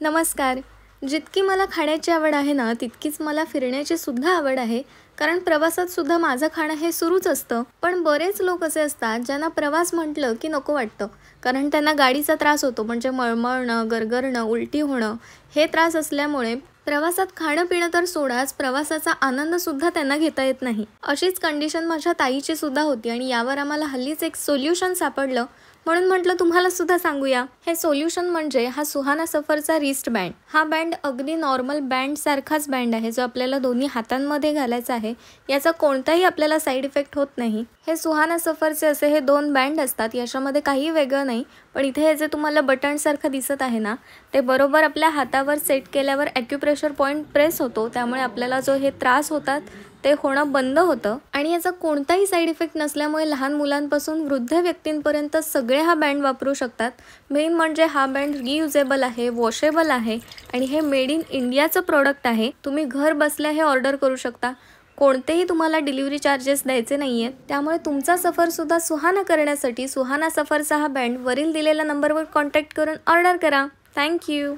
नमस्कार. जितकी मला खाण्याची आवड आहे ना, तितकीच मला फिरण्याची सुद्धा आवड आहे. कारण प्रवासात सुद्धा माझं खाणं हे सुरूच असतं. पण बरेच लोक असे असतात ज्यांना प्रवास म्हटलं की नको वाटतं. कारण त्यांना गाडीचा त्रास होतो, म्हणजे मळमळणं, गरगरणं, उलटी होणं हे त्रास असल्यामुळे प्रवासात खाणं पिणं तर सोडाच, प्रवासाचा आनंद सुद्धा त्यांना घेता येत नाही. अशीच कंडिशन माझ्या ताईची सुद्धा होती आणि यावर आम्हाला हल्लीच एक सोल्युशन सापडलं. म्हणून म्हटलं तुम्हाला सुद्धा सांगूया. हे सोल्युशन म्हणजे हा सुहाना सफरचा रिस्ट बँड. हा बँड अगदी नॉर्मल बँड सारखाच बँड आहे, जो आपल्याला दोन्ही हातांमध्ये घालायचा आहे. याचा कोणताही आपल्याला साईड इफेक्ट होत नाही. हे सुहाना सफरचे असे हे 2 बँड असतात. याच्यामध्ये काही वेगळं नाही. पण इथे हे जे तुम्हाला बटन सारखं दिसत आहे ना, ते बरोबर आपल्या हातावर सेट केल्यावर ॲक्युप्रेशर पॉइंट प्रेस होतो. त्यामुळे आपल्याला जो हे त्रास होतात ते होणं बंद होतं आणि याचा कोणताही साईड इफेक्ट नसल्यामुळे लहान मुलांपासून वृद्ध व्यक्तींपर्यंत सगळे हा बँड वापरू शकतात. मेन म्हणजे हा बँड रियुजेबल आहे, वॉशेबल आहे आणि हे मेड इन इंडियाचं प्रोडक्ट आहे. तुम्ही घर बसल्या हे ऑर्डर करू शकता. कोणतेही तुम्हाला डिलिव्हरी चार्जेस द्यायचे नाही आहेत. त्यामुळे तुमचा सफरसुद्धा सुहाना करण्यासाठी सुहाना सफरचा हा बँड वरील दिलेल्या नंबरवर कॉन्टॅक्ट करून ऑर्डर करा. थँक्यू.